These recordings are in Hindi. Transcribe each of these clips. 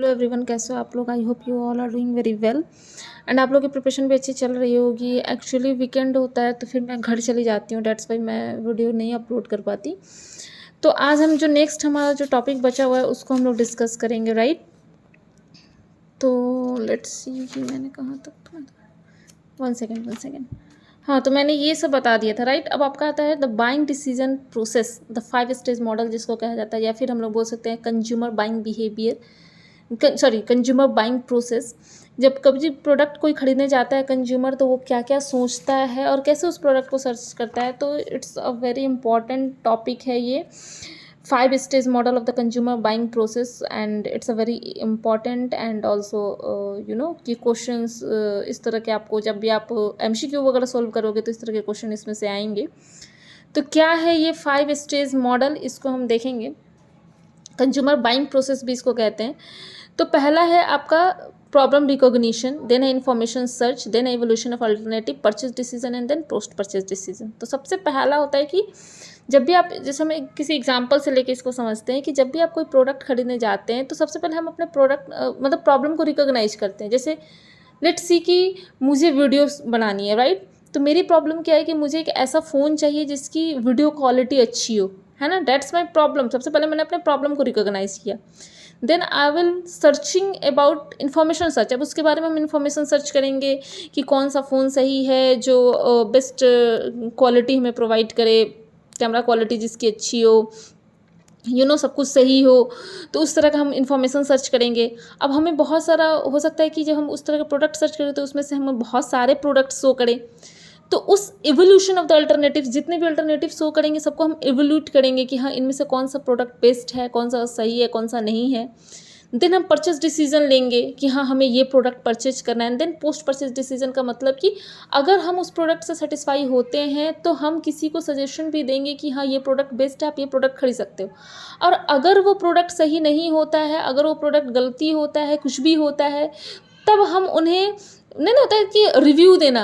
हेलो एवरीवन, कैसे हो आप लोग। I hope you all are doing very well and आप लोग की प्रिपरेशन भी अच्छी चल रही होगी। एक्चुअली वीकेंड होता है तो फिर मैं घर चली जाती हूँ, डेट्स वाई मैं वीडियो नहीं अपलोड कर पाती। तो आज हम जो नेक्स्ट हमारा जो टॉपिक बचा हुआ है उसको हम लोग डिस्कस करेंगे, राइट। तो लेट्स सी कि मैंने कहाँ तक, वन सेकेंड। हाँ, तो मैंने ये सब बता दिया था, राइट। अब आपका आता है the buying decision process, the 5 stage model जिसको कहा जाता है, या फिर हम लोग बोल सकते हैं consumer buying behaviour, consumer buying process. जब कभी प्रोडक्ट कोई खरीदने जाता है कंज्यूमर, तो वो क्या क्या सोचता है और कैसे उस प्रोडक्ट को सर्च करता है। तो it's a very important topic है ये 5 stage model of the consumer buying process, and it's a very important and also कि क्वेश्चंस इस तरह के आपको जब भी आप MCQ वगैरह सोल्व करोगे तो इस तरह के क्वेश्चन इसमें से आएंगे। तो क्या है ये 5 स्टेज मॉडल, इसको हम देखेंगे। कंज्यूमर बाइंग प्रोसेस भी इसको कहते हैं। तो पहला है आपका प्रॉब्लम रिकॉग्निशन, देन है इन्फॉर्मेशन सर्च, देन है evolution of alternative, purchase decision and then post purchase decision. तो सबसे पहला होता है कि जब भी आप, जैसे हम किसी एग्जांपल से लेके इसको समझते हैं कि जब भी आप कोई प्रोडक्ट खरीदने जाते हैं तो सबसे पहले हम अपने प्रोडक्ट मतलब प्रॉब्लम को रिकॉग्नाइज करते हैं। जैसे लेट्स सी कि मुझे वीडियोस बनानी है, राइट। तो मेरी प्रॉब्लम क्या है कि मुझे एक ऐसा फ़ोन चाहिए जिसकी वीडियो क्वालिटी अच्छी हो, है ना। That's my problem. सबसे पहले मैंने अपने प्रॉब्लम को रिकॉग्नाइज किया। Then I will searching about information search. अब उसके बारे में हम इन्फॉर्मेशन सर्च करेंगे कि कौन सा फ़ोन सही है जो बेस्ट क्वालिटी हमें प्रोवाइड करे, कैमरा क्वालिटी जिसकी अच्छी हो, सब कुछ सही हो। तो उस तरह का हम इन्फॉर्मेशन सर्च करेंगे। अब हमें बहुत सारा हो सकता है कि जब हम उस तरह का प्रोडक्ट सर्च करें तो उसमें से हमें बहुत सारे प्रोडक्ट शो करें। तो उस एवोल्यूशन ऑफ द अल्टरनेटिव, जितने भी अल्टरनेटिव शो करेंगे सबको हम एवोल्यूट करेंगे कि हाँ, इनमें से कौन सा प्रोडक्ट बेस्ट है, कौन सा सही है, कौन सा नहीं है। देन हम परचेज डिसीजन लेंगे कि हाँ, हमें ये प्रोडक्ट परचेज करना है। देन पोस्ट परचेज डिसीजन का मतलब कि अगर हम उस प्रोडक्ट से सेटिस्फाई होते हैं तो हम किसी को सजेशन भी देंगे कि हाँ, ये प्रोडक्ट बेस्ट है, आप ये प्रोडक्ट खरीद सकते हो। और अगर वो प्रोडक्ट सही नहीं होता है, अगर वो प्रोडक्ट गलती होता है, कुछ भी होता है, तब हम उन्हें नहीं होता है कि रिव्यू देना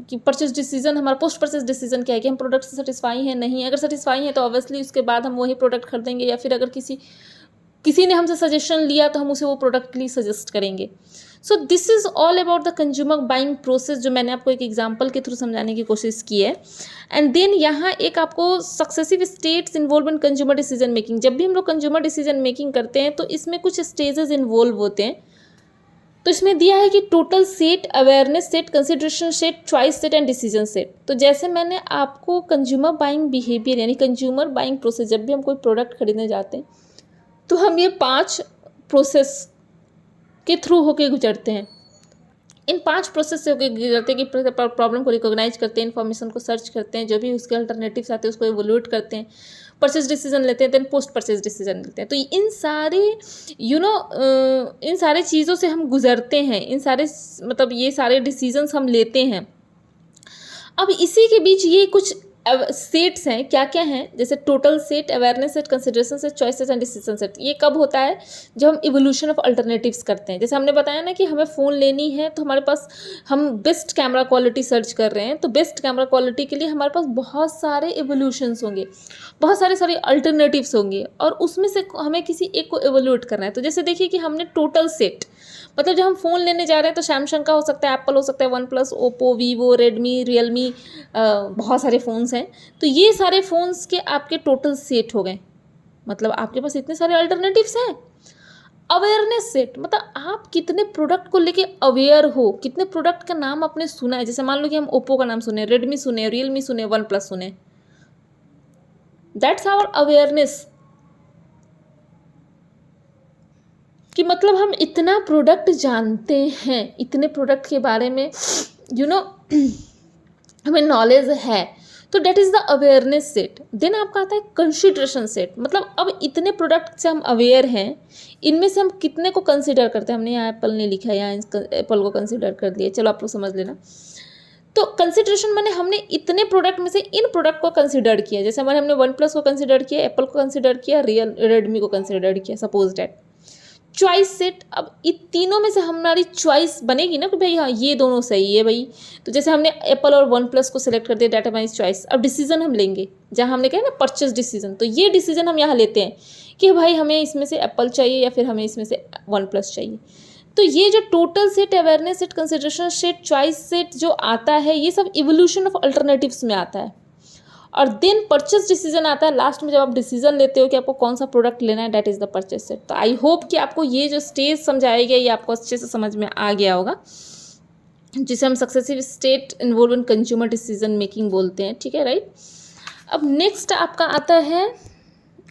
कि परचेज डिसीजन, हमारा पोस्ट परचेज डिसीजन क्या है कि हम प्रोडक्ट से सेटिस्फाई हैं, नहीं है। अगर सेटिस्फाई है तो ऑब्वियसली उसके बाद हम वही प्रोडक्ट खरीदेंगे, या फिर अगर किसी ने हमसे सजेशन लिया तो हम उसे वो प्रोडक्ट के लिए सजेस्ट करेंगे। So this is all about the consumer buying process, जो मैंने आपको एक एग्जांपल के थ्रू समझाने की कोशिश की है। एंड देन यहाँ एक आपको successive states involve in consumer decision making. जब भी हम लोग कंज्यूमर डिसीजन मेकिंग करते हैं तो इसमें कुछ स्टेजेस इन्वॉल्व होते हैं। तो इसमें दिया है कि total set, awareness set, consideration set, choice set and decision set. तो जैसे मैंने आपको कंज्यूमर बाइंग बिहेवियर यानी कंज्यूमर बाइंग प्रोसेस, जब भी हम कोई प्रोडक्ट खरीदने जाते हैं तो हम ये 5 प्रोसेस के थ्रू होके गुजरते हैं। इन 5 प्रोसेस से होके गुजरते हैं कि प्रॉब्लम को रिकॉग्नाइज करते हैं, इन्फॉर्मेशन को सर्च करते हैं, जो भी उसके अल्टरनेटिव्स आते हैं उसको एवोल्यूट करते हैं, परचेज डिसीजन लेते हैं, देन पोस्ट परचेज डिसीजन लेते हैं। तो इन सारे इन सारे चीज़ों से हम गुजरते हैं, इन सारे मतलब ये सारे डिसीजंस हम लेते हैं। अब इसी के बीच ये कुछ सेट्स हैं, क्या क्या हैं, जैसे total set, awareness set, consideration set, choice set and decision set. ये कब होता है? जब हम इवोल्यूशन ऑफ अल्टरनेटिव्स करते हैं। जैसे हमने बताया ना कि हमें फ़ोन लेनी है तो हमारे पास, हम बेस्ट कैमरा क्वालिटी सर्च कर रहे हैं, तो बेस्ट कैमरा क्वालिटी के लिए हमारे पास बहुत सारे इवोल्यूशंस होंगे, बहुत सारे अल्टरनेटिव्स होंगे, और उसमें से हमें किसी एक को इवोल्यूट करना है। तो जैसे देखिए कि हमने टोटल सेट, मतलब जब हम फ़ोन लेने जा रहे हैं तो सैमसंग का हो सकता है, एप्पल हो सकता है, one plus, Oppo, Vivo, Redmi, Realme, बहुत सारे फ़ोन्स हैं। तो ये सारे फ़ोन्स के आपके टोटल सेट हो गए, मतलब आपके पास इतने सारे अल्टरनेटिव्स हैं। अवेयरनेस सेट, मतलब आप कितने प्रोडक्ट को लेके अवेयर हो, कितने प्रोडक्ट का नाम आपने सुना है। जैसे मान लो कि हम ओप्पो का नाम सुने, रेडमी सुने, रियलमी सुने, वन प्लस सुने, दैट्स आवर अवेयरनेस, कि मतलब हम इतना प्रोडक्ट जानते हैं, इतने प्रोडक्ट के बारे में हमें नॉलेज है। तो that is the awareness set. Then आपका आता है कंसिडरेशन सेट, मतलब अब इतने प्रोडक्ट से हम अवेयर हैं, इनमें से हम कितने को कंसिडर करते हैं। हमने यहाँ एप्पल नहीं लिखा है, यहाँ एप्पल को कंसिडर कर दिया, चलो आप लोग समझ लेना। तो कंसिडरेशन माने हमने इतने प्रोडक्ट में से इन प्रोडक्ट को कंसिडर किया। जैसे हमने वन प्लस को कंसिडर किया, एप्पल को कंसिडर किया, रेडमी को कंसिडर किया, सपोज डैट। चॉइस सेट, अब इन तीनों में से हमारी चॉइस बनेगी ना कि भाई हाँ ये दोनों सही है भाई। तो जैसे हमने एप्पल और वन प्लस को सिलेक्ट कर दिया, डेट हमारी चॉइस। अब डिसीजन हम लेंगे, जहाँ हमने कहा ना परचेज डिसीजन, तो ये डिसीजन हम यहाँ लेते हैं कि भाई हमें इसमें से एप्पल चाहिए या फिर हमें इसमें से वन प्लस चाहिए। तो ये जो total set, awareness set, consideration set, choice set जो आता है, ये सब इवोल्यूशन ऑफ अल्टरनेटिव्स में आता है। और देन परचेस डिसीजन आता है लास्ट में, जब आप डिसीजन लेते हो कि आपको कौन सा प्रोडक्ट लेना है, that is the purchase set. तो आई होप कि आपको ये जो स्टेज समझाया गया ये आपको अच्छे से समझ में आ गया होगा, जिसे हम successive state involve in consumer decision making बोलते हैं, ठीक है, राइट। अब नेक्स्ट आपका आता है,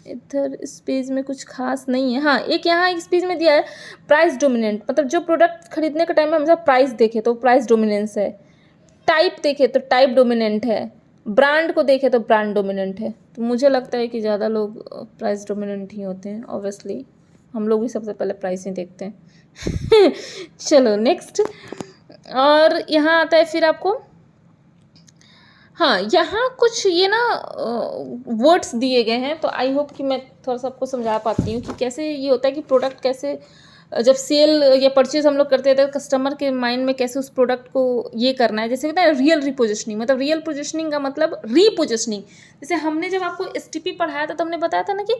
इधर इस पेज में कुछ खास नहीं है, हाँ एक यहाँ इस पेज में दिया है प्राइस डोमिनेंट, मतलब जो प्रोडक्ट खरीदने के टाइम में हमेशा प्राइस देखे तो प्राइस डोमिनेंस है, टाइप देखे तो टाइप डोमिनेंट है, ब्रांड को देखे तो ब्रांड डोमिनेंट है। तो मुझे लगता है कि ज़्यादा लोग प्राइस डोमिनेंट ही होते हैं, ऑब्वियसली हम लोग भी सबसे पहले प्राइस ही देखते हैं। चलो नेक्स्ट, और यहाँ आता है फिर आपको, हाँ यहाँ कुछ ये ना वर्ड्स दिए गए हैं, तो आई होप कि मैं थोड़ा सा आपको समझा पाती हूँ कि कैसे ये होता है कि प्रोडक्ट कैसे जब सेल या परचेज हम लोग करते हैं तो कस्टमर के माइंड में कैसे उस प्रोडक्ट को ये करना है। जैसे होता है रियल रिपोजिशनिंग, मतलब रियल पोजिशनिंग का मतलब रीपोजिशनिंग। जैसे हमने जब आपको STP पढ़ाया था तो हमने बताया था ना कि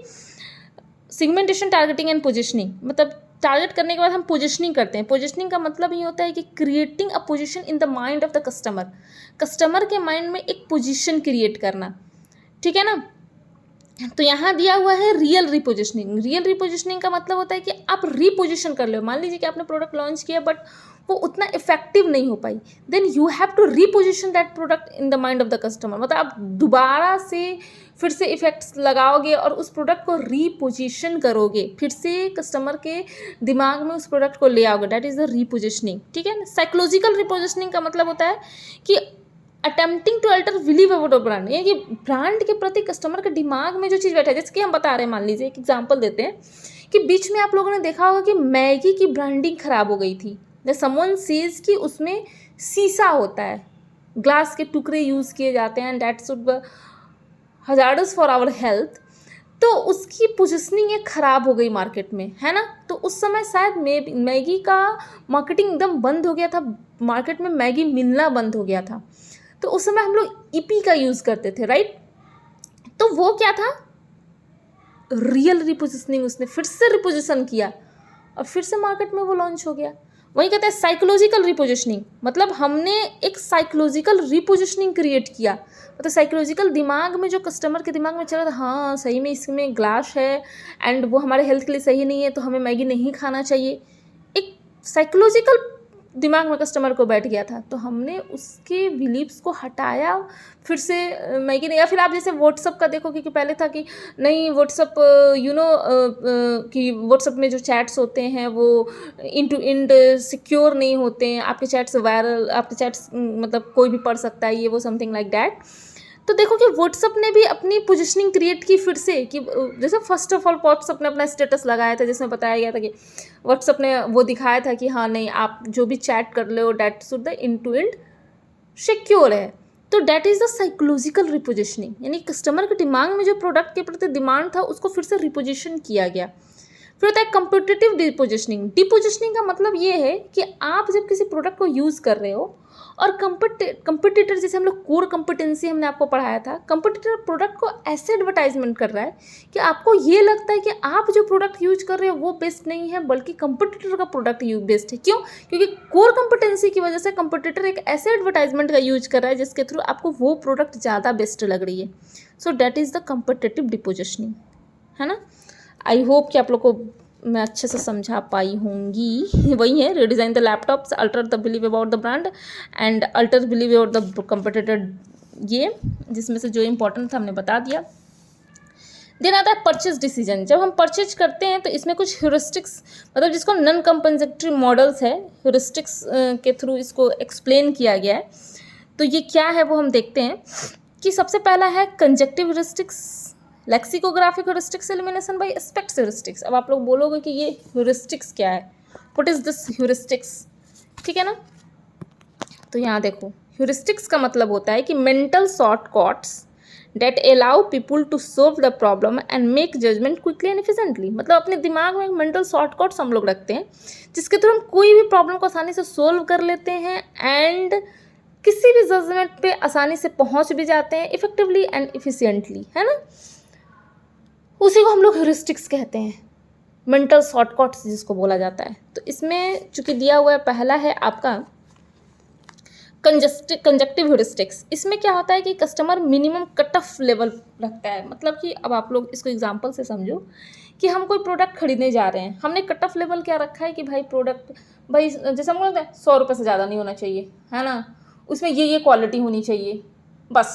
सेगमेंटेशन, टारगेटिंग एंड पोजिशनिंग, मतलब टारगेट करने के बाद हम पोजिशनिंग करते हैं। पोजिशनिंग का मतलब ये होता है कि creating a position in the mind of the customer, customer के माइंड में एक पोजिशन क्रिएट करना, ठीक है ना। तो यहाँ दिया हुआ है रियल रिपोजिशनिंग। रियल रिपोजिशनिंग का मतलब होता है कि आप रिपोजिशन कर लो। मान लीजिए कि आपने प्रोडक्ट लॉन्च किया बट वो उतना इफेक्टिव नहीं हो पाई, then you have to reposition that product in the mind of the customer. मतलब आप दोबारा से फिर से इफेक्ट्स लगाओगे और उस प्रोडक्ट को रिपोजिशन करोगे, फिर से कस्टमर के दिमाग में उस प्रोडक्ट को ले आओगे, दैट इज़ द रिपोजिशनिंग, ठीक है ना। साइकोलॉजिकल रिपोजिशनिंग का मतलब होता है कि attempting to alter believe about a brand, यानी कि ब्रांड के प्रति कस्टमर के दिमाग में जो चीज़ बैठा है। जैसे कि हम बता रहे हैं, मान लीजिए एक एग्जांपल देते हैं कि बीच में आप लोगों ने देखा होगा कि मैगी की ब्रांडिंग खराब हो गई थी। समवन सेज कि उसमें शीशा होता है, ग्लास के टुकड़े यूज़ किए जाते हैं and that should hazardous for our health. तो उसकी पोजिशनिंग एक ख़राब हो गई मार्केट में, है ना। तो उस समय शायद मैगी का मार्केटिंग एकदम बंद हो गया था, मार्केट में मैगी मिलना बंद हो गया था। तो उस समय हम लोग ईपी का यूज़ करते थे, राइट। तो वो क्या था, रियल रिपोजिशनिंग, उसने फिर से रिपोजिशन किया और फिर से मार्केट में वो लॉन्च हो गया। वही कहते हैं साइकोलॉजिकल रिपोजिशनिंग, मतलब हमने एक साइकोलॉजिकल रिपोजिशनिंग क्रिएट किया। मतलब साइकोलॉजिकल दिमाग में जो कस्टमर के दिमाग में चला था, हाँ सही में इसमें ग्लास है एंड वो हमारे हेल्थ के लिए सही नहीं है तो हमें मैगी नहीं खाना चाहिए, एक साइकोलॉजिकल दिमाग में कस्टमर को बैठ गया था। तो हमने उसके बिलीव्स को हटाया, फिर से मैगी नहीं। या फिर आप जैसे व्हाट्सअप का देखो कि पहले था कि नहीं व्हाट्सअप कि व्हाट्सअप में जो चैट्स होते हैं वो इंड टू इंड सिक्योर नहीं होते हैं, आपके चैट्स वायरल, आपके चैट्स मतलब कोई भी पढ़ सकता है, ये वो समथिंग लाइक दैट। तो देखो कि व्हाट्सअप ने भी अपनी पोजीशनिंग क्रिएट की फिर से, कि जैसे फर्स्ट ऑफ ऑल व्हाट्सअप ने अपना स्टेटस लगाया था जिसमें बताया गया था कि व्हाट्सअप ने वो दिखाया था कि हाँ नहीं, आप जो भी चैट कर ले हो that should the end to end secure है। तो that is the psychological repositioning, यानी कस्टमर के दिमाग में जो प्रोडक्ट के प्रति डिमांड था उसको फिर से रिपोजिशन किया गया। फिर होता है कंपिटिटिव डिपोजिशनिंग। डिपोजिशनिंग का मतलब ये है कि आप जब किसी प्रोडक्ट को यूज़ कर रहे हो और कंपटीटर, जैसे हम लोग कोर कंपिटेंसी हमने आपको पढ़ाया था, कंपटीटर प्रोडक्ट को ऐसे एडवर्टाइजमेंट कर रहा है कि आपको ये लगता है कि आप जो प्रोडक्ट यूज कर रहे हो वो बेस्ट नहीं है बल्कि कंपटीटर का प्रोडक्ट बेस्ट है। क्यों? क्योंकि कोर कंपिटेंसी की वजह से कंपटीटर एक ऐसे एडवर्टाइजमेंट का यूज कर रहा है जिसके थ्रू आपको वो प्रोडक्ट ज़्यादा बेस्ट लग रही है। So that is the competitive depositioning, है ना। आई होप कि आप लोग को मैं अच्छे से समझा पाई होंगी। वही है, redesign the laptops, alter the believe about the brand and alter believe about the competitor, ये जिसमें से जो इंपॉर्टेंट था हमने बता दिया। देन आता है परचेज डिसीजन। जब हम परचेज करते हैं तो इसमें कुछ ह्यूरिस्टिक्स, मतलब जिसको नॉन कंपनसेटरी मॉडल्स है, ह्यूरिस्टिक्स के थ्रू इसको एक्सप्लेन किया गया है। तो ये क्या है वो हम देखते हैं कि सबसे पहला है conjunctive heuristics, lexicographic heuristics, elimination by aspects heuristics. अब आप लोग बोलोगे कि ये ह्यूरिस्टिक्स क्या है, व्हाट इज दिस ह्यूरिस्टिक्स, ठीक है ना। तो यहाँ देखो, ह्यूरिस्टिक्स का मतलब होता है कि mental shortcuts that allow people to solve the problem and make judgement quickly and efficiently. मतलब अपने दिमाग में एक मेंटल शॉर्टकट्स हम लोग रखते हैं जिसके थ्रू हम कोई भी प्रॉब्लम को आसानी से सोल्व कर लेते हैं एंड किसी भी जजमेंट पे आसानी से पहुंच भी जाते हैं इफेक्टिवली एंड इफिशिएंटली, है ना। उसी को हम लोग ह्यूरिस्टिक्स कहते हैं, मेंटल शॉर्टकट्स जिसको बोला जाता है। तो इसमें चूंकि दिया हुआ है, पहला है आपका कंजक्टिव ह्यूरिस्टिक्स। इसमें क्या होता है कि customer minimum cut off level रखता है। मतलब कि अब आप लोग इसको एग्जांपल से समझो कि हम कोई प्रोडक्ट खरीदने जा रहे हैं, हमने कट ऑफ लेवल क्या रखा है कि भाई प्रोडक्ट, भाई जैसे हम बोलते हैं 100 रुपये से ज़्यादा नहीं होना चाहिए, है ना, उसमें ये क्वालिटी होनी चाहिए, बस।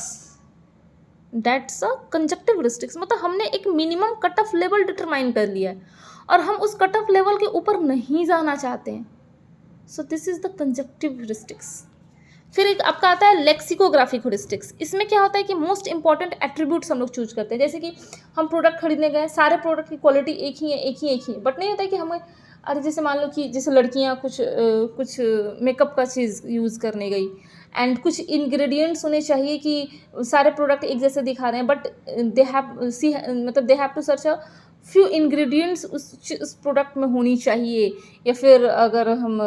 That's a conjunctive heuristics. मतलब हमने एक minimum cut off level determine कर लिया है और हम उस कट ऑफ लेवल के ऊपर नहीं जाना चाहते हैं। So this is the conjunctive heuristics. फिर एक आपका आता है लेक्सिकोग्राफिक ह्यूरिस्टिक्स। इसमें क्या होता है कि मोस्ट इंपॉर्टेंट एट्रीब्यूट्स हम लोग चूज करते हैं। जैसे कि हम प्रोडक्ट खरीदने गए, सारे प्रोडक्ट की क्वालिटी एक ही है, बट नहीं होता है कि हमें, अरे जैसे मान लो कि जैसे लड़कियां कुछ मेकअप का चीज़ यूज़ करने गई एंड कुछ इंग्रेडिएंट्स होने चाहिए कि सारे प्रोडक्ट एक जैसे दिखा रहे हैं, but they have to search a few ingredients उस प्रोडक्ट में होनी चाहिए। या फिर अगर हम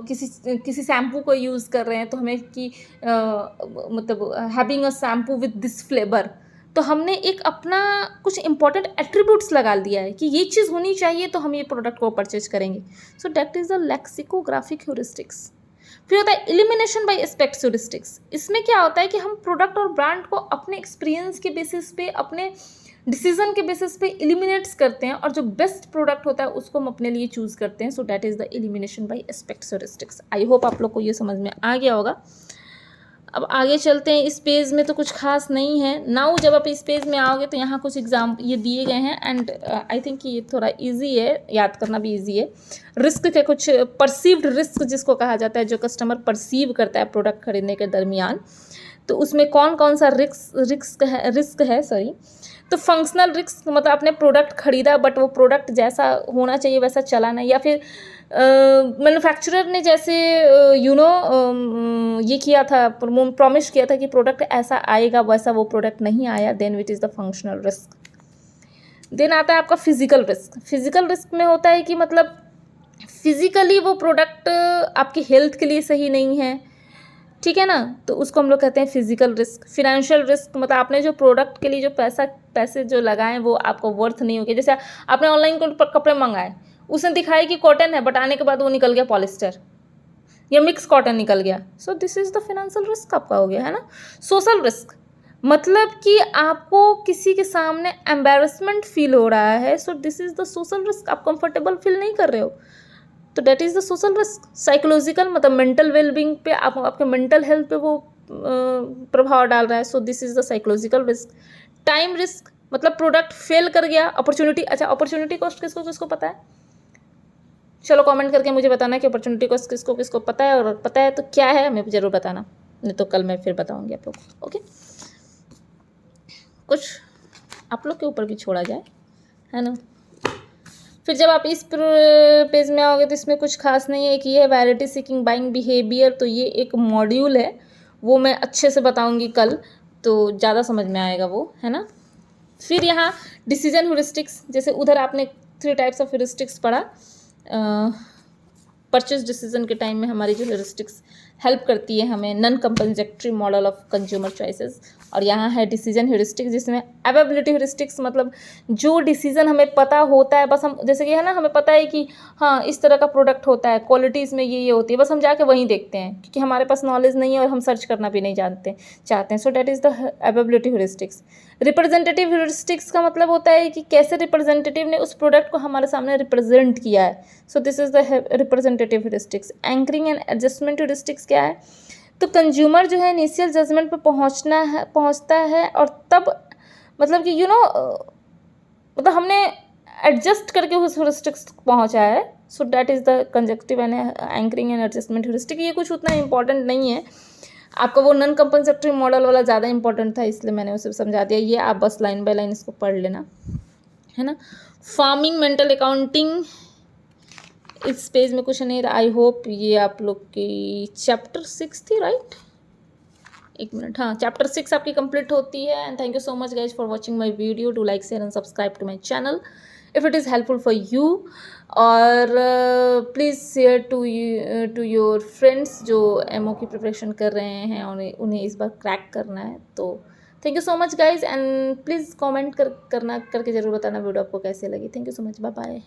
किसी शैम्पू को यूज़ कर रहे हैं तो हमें कि मतलब having a shampoo with this flavour, तो हमने एक अपना कुछ इंपॉर्टेंट एट्रीब्यूट्स लगा दिया है कि ये चीज़ होनी चाहिए तो हम ये प्रोडक्ट को परचेज करेंगे। So that is the lexicographic heuristics. फिर होता है एलिमिनेशन बाय एस्पेक्ट्स ह्यूरिस्टिक्स। इसमें क्या होता है कि हम प्रोडक्ट और ब्रांड को अपने एक्सपीरियंस के बेसिस पे, अपने डिसीजन के बेसिस पे एलिमिनेट्स करते हैं और जो बेस्ट प्रोडक्ट होता है उसको हम अपने लिए चूज़ करते हैं। सो that is the elimination by aspects heuristics. I hope आप लोग को ये समझ में आ गया होगा। अब आगे चलते हैं। इस पेज में तो कुछ खास नहीं है। नाउ जब आप इस पेज में आओगे तो यहाँ कुछ एग्जाम ये दिए गए हैं एंड आई थिंक ये थोड़ा इजी है, याद करना भी इजी है। रिस्क के कुछ परसीव्ड रिस्क जिसको कहा जाता है, जो कस्टमर परसीव करता है प्रोडक्ट खरीदने के दरमियान, तो उसमें कौन कौन सा रिस्क है सॉरी। तो फंक्शनल रिस्क, मतलब आपने प्रोडक्ट खरीदा बट वो प्रोडक्ट जैसा होना चाहिए वैसा चला नहीं, या फिर मैन्युफैक्चरर ने जैसे ये किया था, प्रॉमिस किया था कि प्रोडक्ट ऐसा आएगा, वैसा वो प्रोडक्ट नहीं आया, then it is the functional risk. Then आता है आपका फिजिकल रिस्क। फिजिकल रिस्क में होता है कि मतलब फिजिकली वो प्रोडक्ट आपकी हेल्थ के लिए सही नहीं है, ठीक है ना, तो उसको हम लोग कहते हैं फिजिकल रिस्क। फिनेंशियल रिस्क, मतलब आपने जो प्रोडक्ट के लिए जो पैसे जो लगाए वो आपको वर्थ नहीं हो गया। जैसे आपने ऑनलाइन कपड़े मंगाए, उसने दिखाया कि कॉटन है बट आने के बाद वो निकल गया पॉलिस्टर या मिक्स कॉटन निकल गया। So this is the financial risk आपका हो गया, है ना। सोशल रिस्क, मतलब कि आपको किसी के सामने एम्बेरसमेंट फील हो रहा है, so this is the social risk. आप कंफर्टेबल फील नहीं कर रहे हो, तो that is the social risk. Psychological, मतलब मेंटल वेलबींग पे, आपके मेंटल हेल्थ पे वो प्रभाव डाल रहा है, so this is the psychological risk. Time risk, मतलब प्रोडक्ट फेल कर गया। अपॉर्चुनिटी, अच्छा अपॉर्चुनिटी कॉस्ट किसको पता है, चलो कमेंट करके मुझे बताना कि अपॉर्चुनिटी कॉस्ट किसको पता है, और पता है तो क्या है हमें ज़रूर बताना, नहीं तो कल मैं फिर बताऊँगी आप लोग को। ओके, कुछ आप लोग के ऊपर भी छोड़ा जाए, है ना। फिर जब आप इस पेज में आओगे तो इसमें कुछ खास नहीं है। कि ये है वैरायटी सीकिंग बाइंग बिहेवियर, तो ये एक मॉड्यूल है, वो मैं अच्छे से बताऊंगी कल, तो ज़्यादा समझ में आएगा वो, है ना। फिर यहाँ डिसीजन ह्यूरिस्टिक्स, जैसे उधर आपने 3 टाइप्स ऑफ ह्यूरिस्टिक्स पढ़ा। परचेज डिसीजन के टाइम में हमारी जो ह्यूरिस्टिक्स हेल्प करती है हमें, non compensatory model of consumer choices. और यहाँ है डिसीजन ह्यूरिस्टिक्स, जिसमें अवेबिलिटी ह्यूरिस्टिक्स, मतलब जो डिसीजन हमें पता होता है, बस हम जैसे कि है ना, हमें पता है कि हाँ इस तरह का प्रोडक्ट होता है, क्वालिटी इसमें ये होती है, बस हम जाके वहीं देखते हैं क्योंकि हमारे पास नॉलेज नहीं है और हम सर्च करना भी नहीं चाहते हैं। So that is the availability heuristics. Representative heuristics का मतलब होता है कि कैसे रिप्रेजेंटेटिव ने उस प्रोडक्ट को हमारे सामने रिप्रेजेंट किया है। So this is the representative heuristics. Anchoring and adjustment heuristics क्या है, तो कंज्यूमर जो है इनिशियल जजमेंट पे पहुंचता है और तब मतलब कि मतलब हमने एडजस्ट करके उस ह्यूरिस्टिक्स पहुंचा है। So that is the conjunctive and anchoring and adjustment heuristic. ये कुछ उतना इंपॉर्टेंट नहीं है, आपका वो नॉन कंपनसेटरी मॉडल वाला ज़्यादा इंपॉर्टेंट था, इसलिए मैंने उसे समझा दिया। ये आप बस लाइन बाय लाइन इसको पढ़ लेना, है ना। फार्मिंग मेंटल अकाउंटिंग, इस पेज में कुछ नहीं। आई होप ये आप लोग की चैप्टर 6 थी, राइट। एक मिनट, हाँ, चैप्टर 6 आपकी कंप्लीट होती है। And thank you so much guys for watching my video. Do like, share and subscribe to my channel if it is helpful for you. और please share to your friends जो एमओ की प्रिपरेशन कर रहे हैं और उन्हें इस बार क्रैक करना है। तो thank you so much guys, and please comment करके ज़रूर बताना वीडियो आपको कैसे लगी। Thank you so much, bye bye.